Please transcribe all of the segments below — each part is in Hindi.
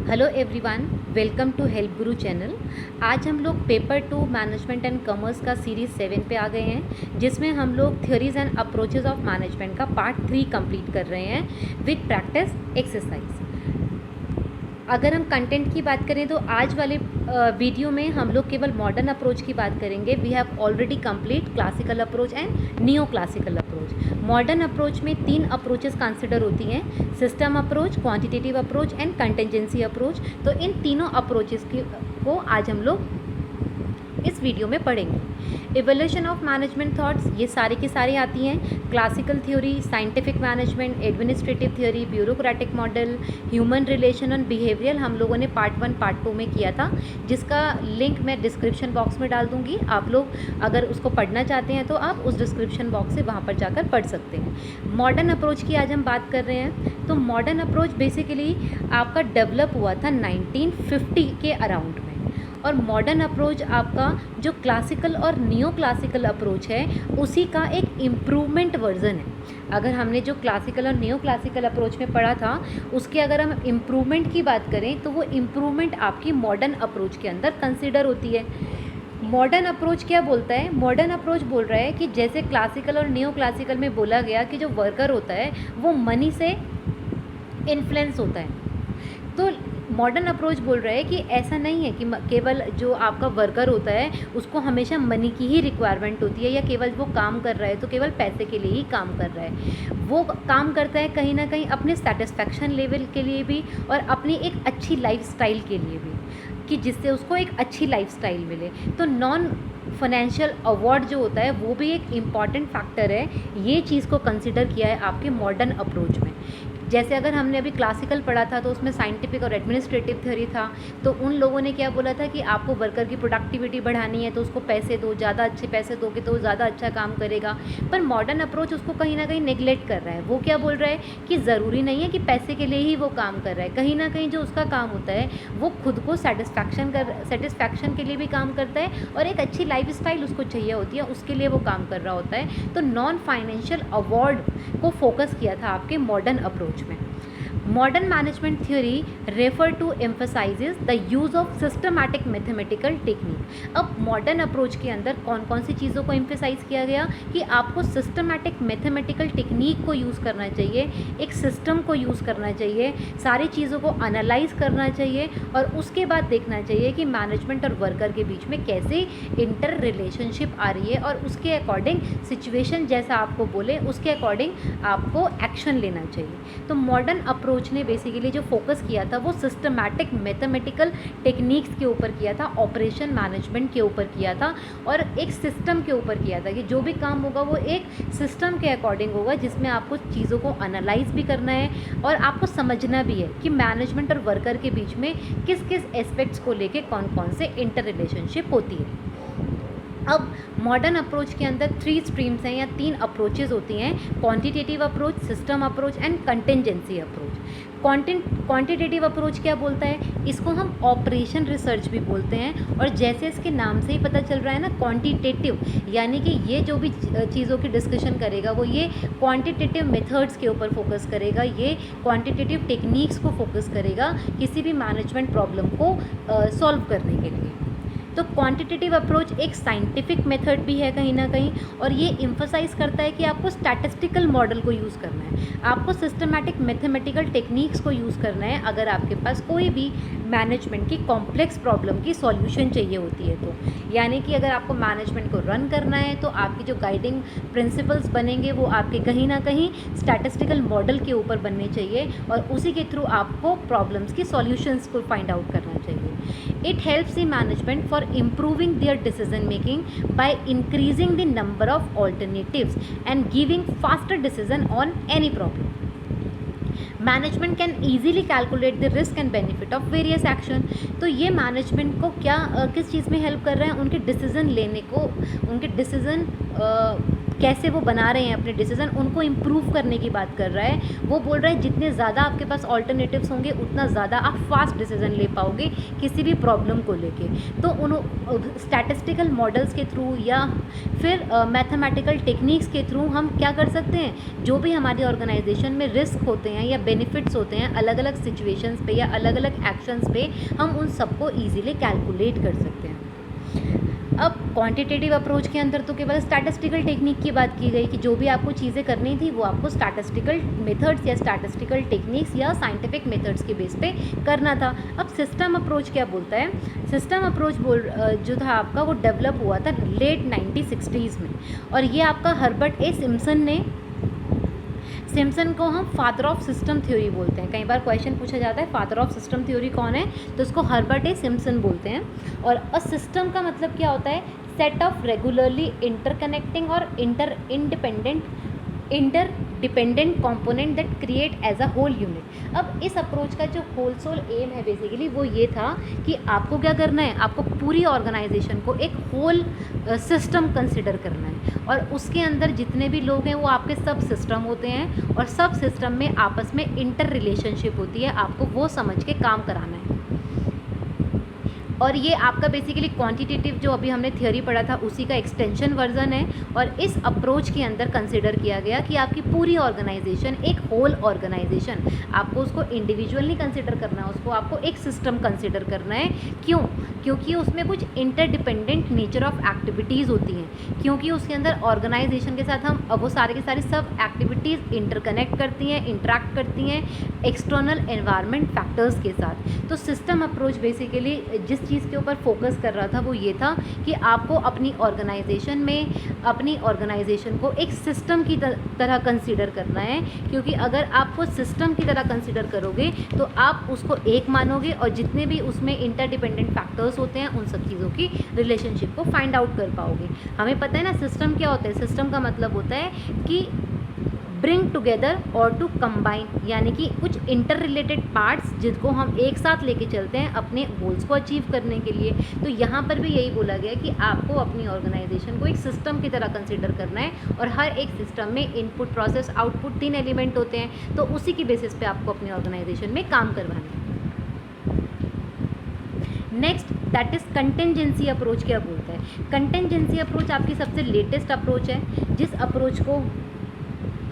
Hello everyone, welcome to Help Guru channel. आज हम लोग पेपर 2 मैनेजमेंट एंड कॉमर्स का सीरीज़ 7 पे आ गए हैं, जिसमें हम लोग theories and approaches of management का पार्ट 3 कंप्लीट कर रहे हैं विद प्रैक्टिस एक्सरसाइज। अगर हम कंटेंट की बात करें तो आज वाले वीडियो में हम लोग केवल मॉडर्न अप्रोच की बात करेंगे। We have already complete classical approach and neo classical approach. Modern approach में 3 अप्रोचेस कंसिडर होती हैं: system approach, quantitative approach and contingency approach. तो इन तीनों अप्रोचेस को आज हम लोग इस वीडियो में पढ़ेंगे। इवोल्यूशन ऑफ मैनेजमेंट थॉट्स, ये सारी की सारी आती हैं। Classical theory, scientific management, administrative theory, bureaucratic model, human relation and behaviour हम लोगों ने पार्ट 1 पार्ट 2 में किया था, जिसका लिंक मैं डिस्क्रिप्शन बॉक्स में डाल दूंगी। आप लोग अगर उसको पढ़ना चाहते हैं तो आप उस डिस्क्रिप्शन बॉक्स से वहाँ पर जाकर पढ़ सकते हैं। मॉडर्न अप्रोच की आज हम बात कर रहे हैं। तो मॉडर्न अप्रोच बेसिकली आपका डेवलप हुआ था 1950 के अराउंड में, और मॉडर्न अप्रोच आपका जो क्लासिकल और नियो क्लासिकल अप्रोच है उसी का एक इम्प्रूवमेंट वर्जन है। अगर हमने जो क्लासिकल और नियो क्लासिकल अप्रोच में पढ़ा था उसके अगर हम इम्प्रूवमेंट की बात करें तो वो इम्प्रूवमेंट आपकी मॉडर्न अप्रोच के अंदर कंसिडर होती है। मॉडर्न अप्रोच क्या बोलता है? मॉडर्न अप्रोच बोल रहा है कि जैसे क्लासिकल और नियो क्लासिकल में बोला गया कि जो वर्कर होता है वो मनी से इन्फ्लुएंस होता है, तो मॉडर्न अप्रोच बोल रहा है कि ऐसा नहीं है कि केवल जो आपका वर्कर होता है उसको हमेशा मनी की ही रिक्वायरमेंट होती है, या केवल वो काम कर रहा है तो केवल पैसे के लिए ही काम कर रहा है। वो काम करता है कहीं ना कहीं अपने सेटिस्फैक्शन लेवल के लिए भी और अपनी एक अच्छी लाइफस्टाइल के लिए भी, कि जिससे उसको एक अच्छी लाइफस्टाइल मिले। तो नॉन फाइनेंशियल अवार्ड जो होता है वो भी एक इम्पॉर्टेंट फैक्टर है, ये चीज़ को कंसिडर किया है आपके मॉडर्न अप्रोच में। जैसे अगर हमने अभी क्लासिकल पढ़ा था तो उसमें साइंटिफिक और एडमिनिस्ट्रेटिव थ्योरी था, तो उन लोगों ने क्या बोला था कि आपको वर्कर की प्रोडक्टिविटी बढ़ानी है तो उसको पैसे दो, ज़्यादा अच्छे पैसे दोगे तो वो ज़्यादा अच्छा काम करेगा। पर मॉडर्न अप्रोच उसको कहीं ना कहीं नेग्लेक्ट कर रहा है। वो क्या बोल रहा है कि ज़रूरी नहीं है कि पैसे के लिए ही वो काम कर रहा है, कहीं ना कहीं जो उसका काम होता है वो खुद को सेटिस्फैक्शन के लिए भी काम करता है, और एक अच्छी लाइफस्टाइल उसको चाहिए होती है, उसके लिए वो काम कर रहा होता है। तो नॉन फाइनेंशियल अवार्ड को फोकस किया था आपके मॉडर्न अप्रोच में। Modern management theory refer to emphasizes the use of systematic mathematical technique. अब मॉडर्न अप्रोच के अंदर कौन कौन सी चीज़ों को एम्फसाइज किया गया कि आपको सिस्टमैटिक मैथमेटिकल टेक्निक को यूज़ करना चाहिए, एक सिस्टम को यूज़ करना चाहिए, सारी चीज़ों को एनालाइज करना चाहिए, और उसके बाद देखना चाहिए कि मैनेजमेंट और वर्कर के बीच में कैसे इंटर रिलेशनशिप आ रही है, और उसके अकॉर्डिंग सिचुएशन जैसा आपको बोले उसके अकॉर्डिंग आपको एक्शन लेना चाहिए। तो मॉडर्न अप्रोच ने बेसिकली जो फोकस किया था वो सिस्टमैटिक मैथमेटिकल टेक्निक्स के ऊपर किया था, ऑपरेशन मैनेजमेंट के ऊपर किया था, और एक सिस्टम के ऊपर किया था कि जो भी काम होगा वो एक सिस्टम के अकॉर्डिंग होगा, जिसमें आपको चीज़ों को एनालाइज भी करना है और आपको समझना भी है कि मैनेजमेंट और वर्कर के बीच में किस किस एस्पेक्ट्स को लेके कौन कौन से इंटर रिलेशनशिप होती है। अब मॉडर्न अप्रोच के अंदर 3 स्ट्रीम्स हैं या 3 अप्रोचेज होती हैं: quantitative approach, system approach and contingency approach. Quantitative approach क्या बोलता है? इसको हम ऑपरेशन रिसर्च भी बोलते हैं, और जैसे इसके नाम से ही पता चल रहा है ना, क्वांटिटेटिव, यानी कि ये जो भी चीज़ों की डिस्कशन करेगा वो ये क्वांटिटेटिव मेथड्स के ऊपर फोकस करेगा, ये क्वांटिटेटिव टेक्निक्स को फोकस करेगा किसी भी मैनेजमेंट प्रॉब्लम को सॉल्व करने के लिए। तो क्वांटिटेटिव अप्रोच एक साइंटिफिक मेथड भी है कहीं ना कहीं, और ये इम्फसाइज करता है कि आपको स्टैटिस्टिकल मॉडल को यूज़ करना है, आपको सिस्टमैटिक मैथमेटिकल टेक्निक्स को यूज़ करना है अगर आपके पास कोई भी मैनेजमेंट की कॉम्प्लेक्स प्रॉब्लम की सॉल्यूशन चाहिए होती है तो। यानी कि अगर आपको मैनेजमेंट को रन करना है तो आपकी जो गाइडिंग प्रिंसिपल्स बनेंगे वो आपके कहीं ना कहीं स्टैटिस्टिकल मॉडल के ऊपर बनने चाहिए, और उसी के थ्रू आपको प्रॉब्लम्स की सॉल्यूशंस को फाइंड आउट करना चाहिए। It helps the management for improving their decision making by increasing the number of alternatives and giving faster decision on any problem. Management can easily calculate the risk and benefit of various action. तो ये मैनेजमेंट को क्या किस चीज़ में हेल्प कर रहा है? उनके डिसीजन लेने को, उनके डिसीजन कैसे वो बना रहे हैं अपने डिसीजन, उनको इम्प्रूव करने की बात कर रहा है। वो बोल रहा है जितने ज़्यादा आपके पास ऑल्टरनेटिव्स होंगे उतना ज़्यादा आप फास्ट डिसीजन ले पाओगे किसी भी प्रॉब्लम को लेके। तो उन स्टैटिस्टिकल मॉडल्स के थ्रू या फिर मैथमेटिकल टेक्निक्स के थ्रू हम क्या कर सकते हैं, जो भी हमारी ऑर्गेनाइजेशन में रिस्क होते हैं या बेनिफिट्स होते हैं अलग अलग सिचुएशंस पे या अलग अलग एक्शंस पे, हम उन सबको ईजिली कैलकुलेट कर सकते हैं। अब क्वांटिटेटिव अप्रोच के अंदर तो केवल स्टैटिस्टिकल टेक्निक की बात की गई कि जो भी आपको चीज़ें करनी थी वो आपको स्टैटिस्टिकल मेथड्स या स्टैटिस्टिकल टेक्निक्स या साइंटिफिक मेथड्स के बेस पे करना था। अब सिस्टम अप्रोच क्या बोलता है, सिस्टम अप्रोच जो था आपका वो डेवलप हुआ था लेट 1960s में, और ये आपका हर्बर्ट ए सिम्पसन को हम फादर ऑफ सिस्टम थ्योरी बोलते हैं। कई बार क्वेश्चन पूछा जाता है फादर ऑफ सिस्टम थ्योरी कौन है, तो इसको हर्बर्ट ए सिम्पसन बोलते हैं। और अ सिस्टम का मतलब क्या होता है, सेट ऑफ रेगुलरली इंटरकनेक्टिंग और interdependent component that create as a whole unit. अब इस अप्रोच का जो होल सोल एम है बेसिकली वो ये था कि आपको क्या करना है, आपको पूरी ऑर्गेनाइजेशन को एक होल सिस्टम कंसिडर करना है, और उसके अंदर जितने भी लोग हैं वो आपके सब सिस्टम होते हैं, और सब सिस्टम में आपस में इंटर रिलेशनशिप होती है, आपको वो समझ के काम कराना है। और ये आपका बेसिकली क्वांटिटेटिव जो अभी हमने थ्योरी पढ़ा था उसी का एक्सटेंशन वर्जन है। और इस अप्रोच के अंदर कंसिडर किया गया कि आपकी पूरी ऑर्गेनाइजेशन एक होल ऑर्गेनाइजेशन, आपको उसको इंडिविजुअल नहीं कंसिडर करना है, उसको आपको एक सिस्टम कंसिडर करना है। क्यों? क्योंकि उसमें कुछ इंटरडिपेंडेंट नेचर ऑफ एक्टिविटीज़ होती हैं, क्योंकि उसके अंदर ऑर्गेनाइजेशन के साथ हम वो सारे के सारी सब एक्टिविटीज़ इंटरकनेक्ट करती हैं, इंटरेक्ट करती हैं एक्सटर्नल एनवायरनमेंट फैक्टर्स के साथ। तो सिस्टम अप्रोच बेसिकली जिस चीज़ के ऊपर फोकस कर रहा था वो ये था कि आपको अपनी ऑर्गेनाइजेशन में अपनी ऑर्गेनाइजेशन को एक सिस्टम की तरह कंसीडर करना है, क्योंकि अगर आप वो सिस्टम की तरह कंसीडर करोगे तो आप उसको एक मानोगे, और जितने भी उसमें इंटरडिपेंडेंट फैक्टर्स होते हैं उन सब चीज़ों की रिलेशनशिप को फाइंड आउट कर पाओगे। हमें पता है ना सिस्टम क्या होता है, सिस्टम का मतलब होता है कि ब्रिंग टुगेदर और टू कंबाइन, यानी कि कुछ इंटर रिलेटेड पार्ट्स जिनको हम एक साथ लेके चलते हैं अपने गोल्स को अचीव करने के लिए। तो यहाँ पर भी यही बोला गया कि आपको अपनी ऑर्गेनाइजेशन को एक सिस्टम की तरह कंसिडर करना है, और हर एक सिस्टम में इनपुट प्रोसेस आउटपुट 3 एलिमेंट होते हैं, तो उसी की बेसिस पे आपको अपनी ऑर्गेनाइजेशन में काम करवाना है। Next that is contingency approach क्या बोलता है। कंटेंजेंसी अप्रोच आपकी सबसे लेटेस्ट अप्रोच है, जिस अप्रोच को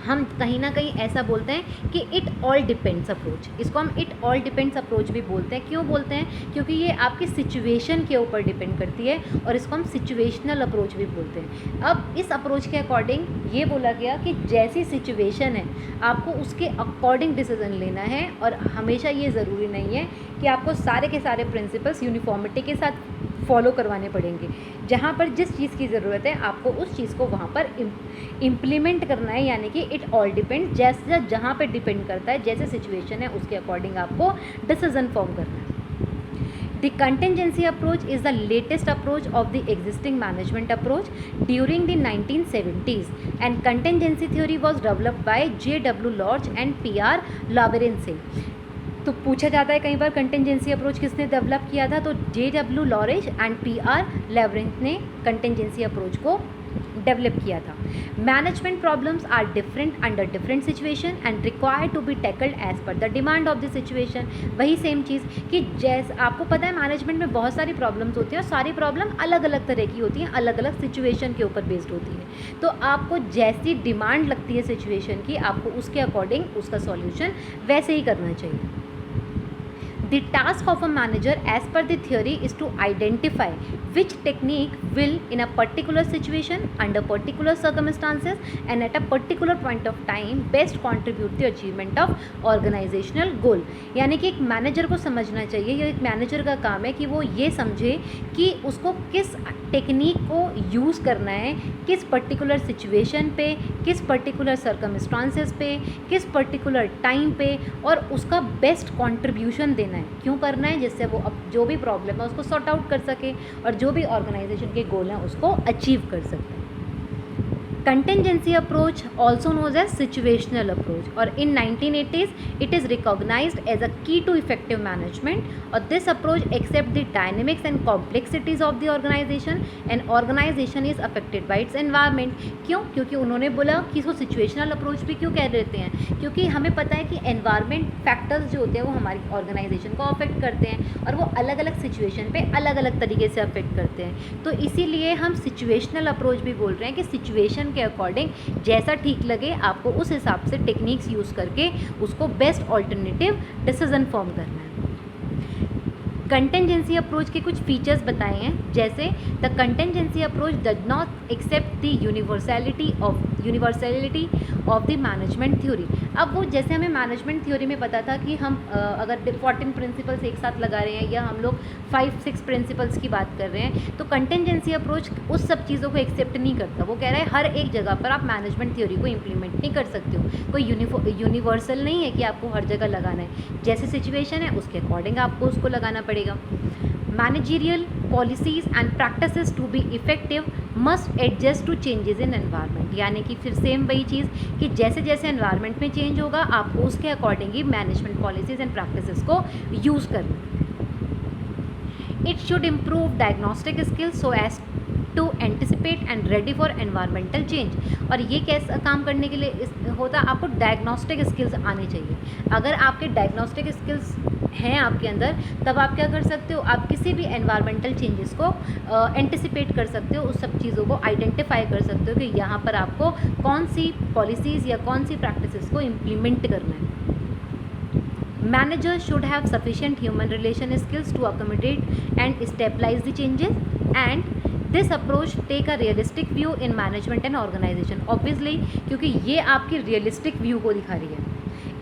हम कहीं ना कहीं ऐसा बोलते हैं कि इट ऑल डिपेंड्स अप्रोच, इसको हम इट ऑल डिपेंड्स अप्रोच भी बोलते हैं। क्यों बोलते हैं? क्योंकि ये आपकी सिचुएशन के ऊपर डिपेंड करती है, और इसको हम सिचुएशनल अप्रोच भी बोलते हैं। अब इस अप्रोच के अकॉर्डिंग ये बोला गया कि जैसी सिचुएशन है आपको उसके अकॉर्डिंग डिसीजन लेना है, और हमेशा ये ज़रूरी नहीं है कि आपको सारे के सारे प्रिंसिपल्स यूनिफॉर्मिटी के साथ फॉलो करवाने पड़ेंगे। जहाँ पर जिस चीज़ की ज़रूरत है आपको उस चीज़ को वहाँ पर इम्प्लीमेंट करना है, यानी कि इट ऑल डिपेंड, जैसे जहाँ पर डिपेंड करता है, जैसे सिचुएशन है उसके अकॉर्डिंग आपको डिसीजन फॉर्म करना है। The contingency approach is the latest approach of the existing management approach during the 1970s, and contingency theory was developed by J.W. Lodge and P.R. Lawrence से। तो पूछा जाता है कई बार कंटेंजेंसी अप्रोच किसने डेवलप किया था, तो J.W. Lawrence and P.R. Lawrence ने कंटेंजेंसी अप्रोच को डेवलप किया था। Management problems are different under different situation and required to be tackled as per the demand of the situation. वही सेम चीज़ कि जैसे आपको पता है मैनेजमेंट में बहुत सारी प्रॉब्लम्स होती हैं, और सारी प्रॉब्लम अलग अलग तरह की होती हैं, अलग अलग सिचुएशन के ऊपर बेस्ड होती है। तो आपको जैसी डिमांड लगती है सिचुएशन की, आपको उसके अकॉर्डिंग उसका सॉल्यूशन वैसे ही करना चाहिए। The task of a manager as per the theory is to identify which technique will in a particular situation under particular circumstances and at a particular point of time best contribute the achievement of organizational goal। यानी कि एक मैनेजर को समझना चाहिए, ये एक मैनेजर का काम है कि वो ये समझे कि उसको किस टेक्निक को यूज़ करना है, किस पर्टिकुलर सिचुएशन पे, किस पर्टिकुलर सर्कमस्टांसेस पे, किस पर्टिकुलर टाइम पे, और उसका बेस्ट कंट्रीब्यूशन देना है। क्यों करना है? जिससे वो अब जो भी प्रॉब्लम है उसको सॉर्ट आउट कर सके, और जो भी ऑर्गेनाइजेशन के गोल हैं उसको अचीव कर सकते हैं। Contingency approach, also known as situational approach, or in 1980s it is recognized as a key to effective management. और this approach accepts the dynamics and complexities of the organization and organization is affected by its environment. क्यों? क्योंकि उन्होंने बोला कि इसको situational approach भी क्यों कह देते हैं, क्योंकि हमें पता है कि environment factors जो होते हैं वो हमारी organization को affect करते हैं और वो अलग अलग situation पे अलग अलग तरीके से affect करते हैं. तो इसीलिए हम situational approach भी बोल रहे हैं कि situation के अकॉर्डिंग जैसा ठीक लगे आपको उस हिसाब से टेक्निक्स यूज़ करके उसको बेस्ट ऑल्टरनेटिव डिसीजन फॉर्म करना है. कंटेंजेंसी अप्रोच के कुछ फीचर्स बताए हैं, जैसे the contingency approach does not accept the universality of the management theory. अब वो जैसे हमें मैनेजमेंट थ्योरी में पता था कि हम अगर 14 प्रिंसिपल्स एक साथ लगा रहे हैं या हम लोग 5-6 प्रिंसिपल्स की बात कर रहे हैं, तो कंटेंजेंसी अप्रोच उस सब चीज़ों को एक्सेप्ट नहीं करता. वो कह रहा है हर एक जगह पर आप मैनेजमेंट थ्योरी को इम्प्लीमेंट नहीं कर सकते हो. कोई यूनिवर्सल नहीं है कि आपको हर जगह लगाना है. जैसे सिचुएशन है उसके अकॉर्डिंग आपको उसको लगाना पड़ेगा. Managerial policies and practices to be effective must adjust to changes in environment. यानी कि फिर सेम वही चीज़ कि जैसे जैसे एनवायरनमेंट में चेंज होगा आपको उसके अकॉर्डिंग ही मैनेजमेंट पॉलिसीज एंड प्रैक्टिसेस को यूज़ करना. It should improve diagnostic skills so as to anticipate and ready for environmental change. और ये कैसा काम करने के लिए होता है, आपको डायग्नोस्टिक स्किल्स आने चाहिए. अगर आपके डायग्नोस्टिक स्किल्स हैं आपके अंदर, तब आप क्या कर सकते हो, आप किसी भी एनवायरमेंटल चेंजेस को एंटिसिपेट कर सकते हो, उस सब चीज़ों को आइडेंटिफाई कर सकते हो कि यहाँ पर आपको कौन सी पॉलिसीज़ या कौन सी प्रैक्टिसेस को इम्प्लीमेंट करना है. Managers should have sufficient human relation skills to accommodate and stabilize the changes, and this approach take a realistic view in management and organization. Obviously, क्योंकि ये आपकी realistic view को दिखा रही है.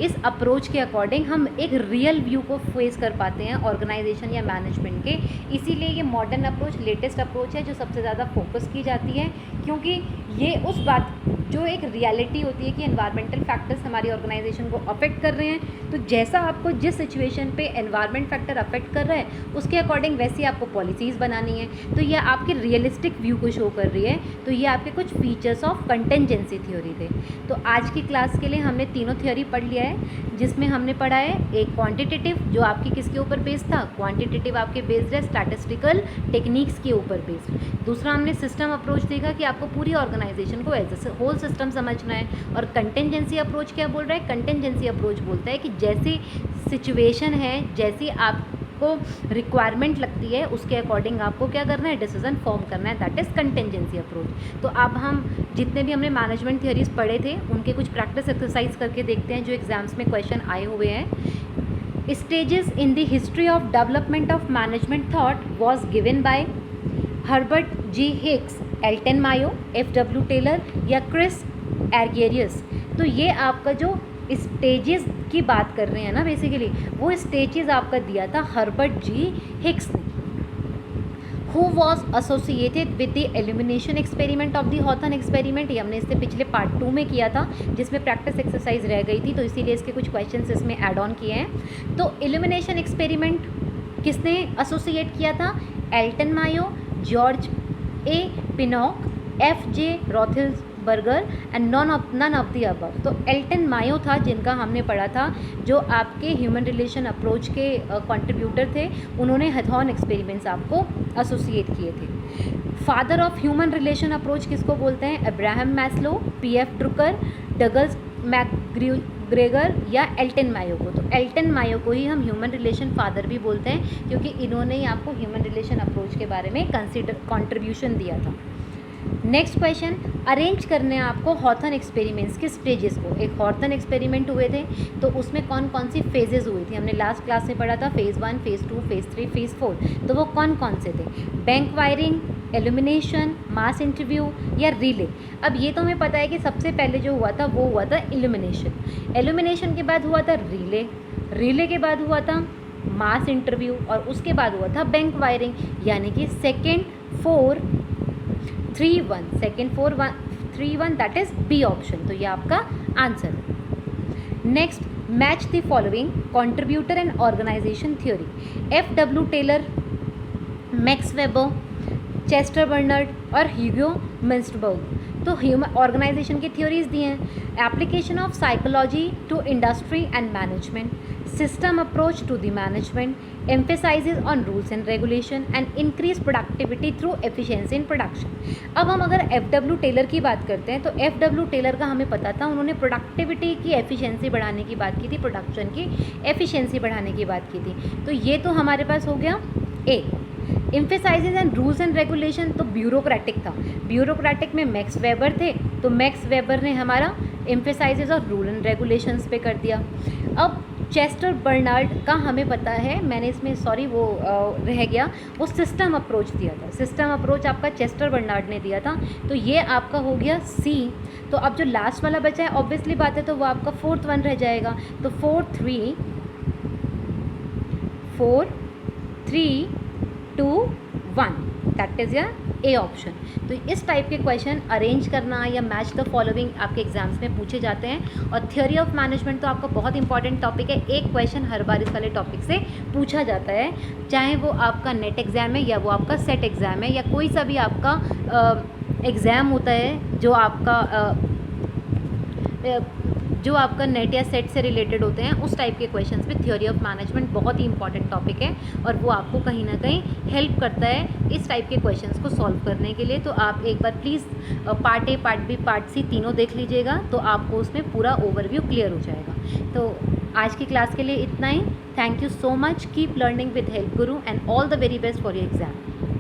इस अप्रोच के अकॉर्डिंग हम एक रियल व्यू को फेस कर पाते हैं ऑर्गेनाइजेशन या मैनेजमेंट के. इसीलिए ये मॉडर्न अप्रोच लेटेस्ट अप्रोच है जो सबसे ज़्यादा फोकस की जाती है, क्योंकि ये उस बात जो एक रियलिटी होती है कि एनवायरमेंटल फैक्टर्स हमारी ऑर्गेनाइजेशन को अफेक्ट कर रहे हैं, तो जैसा आपको जिस सिचुएशन पे एनवायरमेंट फैक्टर अफेक्ट कर रहा है उसके अकॉर्डिंग वैसी आपको पॉलिसीज़ बनानी है. तो ये आपके रियलिस्टिक व्यू को शो कर रही है. तो ये आपके कुछ फीचर्स ऑफ कंटेंजेंसी थ्योरी थे. तो आज की क्लास के लिए हमने तीनों थ्योरी पढ़ लिया है, जिसमें हमने पढ़ा है एक क्वांटिटेटिव जो आपकी किसके ऊपर बेस्ड था, क्वांटिटेटिव आपके बेस्ड है स्टैटिस्टिकल टेक्निक्स के ऊपर बेस्ड. दूसरा हमने सिस्टम अप्रोच देखा कि आपको पूरी ऑर्गेनाइजेशन को एज ए होल सिस्टम समझना है. और कंटेंजेंसी अप्रोच क्या बोल रहा है, कंटेंजेंसी अप्रोच बोलता है कि जैसी सिचुएशन है, जैसी आपको रिक्वायरमेंट लगती है, उसके अकॉर्डिंग आपको क्या करना है, डिसीजन फॉर्म करना है. That is contingency approach. तो अब हम जितने भी हमने मैनेजमेंट थियरीज पढ़े थे उनके कुछ प्रैक्टिस एक्सरसाइज करके देखते हैं जो एग्जाम्स में क्वेश्चन आए हुए हैं. Stages in the history of development of management thought was given by Herbert G Hicks, Elton Mayo, F.W. Taylor या क्रिस एर्गेरियस. तो ये आपका जो स्टेजेस की बात कर रहे हैं ना, बेसिकली वो स्टेजेस आपका दिया था हर्बर्ट जी हिक्स ने. Who was associated with the elimination experiment of the Hawthorne experiment. ये हमने इससे पिछले पार्ट 2 में किया था जिसमें प्रैक्टिस एक्सरसाइज रह गई थी, तो इसीलिए इसके कुछ क्वेश्चंस इसमें ऐड ऑन किए हैं. तो एलिमिनेशन एक्सपेरिमेंट किसने एसोसिएट किया था, Elton Mayo, George A Pennock, F.J. Roethlisberger and none of the above. तो एल्टन मायो था जिनका हमने पढ़ा था, जो आपके ह्यूमन रिलेशन अप्रोच के कंट्रीब्यूटर थे. उन्होंने हैथॉन एक्सपेरिमेंट्स आपको एसोसिएट किए थे. Father of human relation approach किसको बोलते हैं, Abraham Maslow, P.F. Drucker, Douglas McGregor या एल्टन मायो को. तो एल्टन मायो को ही हम ह्यूमन रिलेशन फादर भी बोलते हैं, क्योंकि इन्होंने ही आपको ह्यूमन रिलेशन अप्रोच के बारे में कंट्रीब्यूशन दिया था. नेक्स्ट क्वेश्चन, अरेंज करने हैं आपको हॉथन एक्सपेरिमेंट्स के स्टेजेस को. एक हॉथन एक्सपेरिमेंट हुए थे, तो उसमें कौन कौन सी फेजेस हुई थी, हमने लास्ट क्लास में पढ़ा था फेज़ 1, फेज़ 2, फेज़ 3, फेज़ 4. तो वो कौन कौन से थे, बैंक वायरिंग, एल्यूमिनेशन, मास इंटरव्यू या रिले. अब ये तो हमें पता है कि सबसे पहले जो हुआ था वो हुआ था एल्यूमिनेशन. एल्यूमिनेशन के बाद हुआ था रिले, रिले के बाद हुआ था मास इंटरव्यू और उसके बाद हुआ था बैंक वायरिंग. यानी कि second 4 3 1, second 4 1 3 1, that is B option. तो ये आपका आंसर है. Next, match the following contributor and organization theory. F.W. Taylor, Max Weber, Chester Barnard और ह्यूगो मिन्स्टरबर्ग. तो ह्यूमन ऑर्गेनाइजेशन की थ्योरीज दी हैं, application of psychology to industry and management, system approach to the management, emphasizes on rules and regulation and increase productivity through efficiency in production। अब हम अगर FW टेलर की बात करते हैं तो FW टेलर का हमें पता था, उन्होंने प्रोडक्टिविटी की एफिशिएंसी बढ़ाने की बात की थी, प्रोडक्शन की एफिशिएंसी बढ़ाने की बात की थी। तो ये तो हमारे पास हो गया A. Emphasizes and rules and regulation, तो ब्यूरोक्रेटिक था, ब्यूरोक्रेटिक में मैक्स वेबर थे, तो मैक्स वेबर ने हमारा एम्फेसाइजेज और रूल एंड रेगुलेशंस पे कर दिया। अब चेस्टर बर्नार्ड का हमें पता है, मैंने इसमें सॉरी वो रह गया, वो सिस्टम अप्रोच दिया था, सिस्टम अप्रोच आपका चेस्टर बर्नार्ड ने दिया था, तो ये आपका हो गया सी। तो अब जो लास्ट वाला बचा है ऑब्वियसली बात है, तो वो आपका 4th वन रह जाएगा। तो 4 3 2 1 दैट इज़ या ए ऑप्शन। तो इस टाइप के क्वेश्चन अरेंज करना या मैच द फॉलोइंग आपके एग्जाम्स में पूछे जाते हैं। और थ्योरी ऑफ मैनेजमेंट तो आपका बहुत इंपॉर्टेंट टॉपिक है, एक क्वेश्चन हर बार इस वाले टॉपिक से पूछा जाता है, चाहे वो आपका नेट एग्ज़ाम है या वो आपका सेट एग्ज़ाम है या कोई सा भी आपका एग्ज़ाम होता है जो आपका नेट या सेट से रिलेटेड होते हैं, उस टाइप के क्वेश्चंस पे थ्योरी ऑफ मैनेजमेंट बहुत ही इंपॉर्टेंट टॉपिक है और वो आपको कहीं ना कहीं हेल्प करता है इस टाइप के क्वेश्चंस को सॉल्व करने के लिए। तो आप एक बार please part A, part B, part C तीनों देख लीजिएगा, तो आपको उसमें पूरा ओवरव्यू क्लियर हो जाएगा। तो आज की क्लास के लिए इतना ही। Thank you so much, keep learning with Help Guru and all the very best for your exam.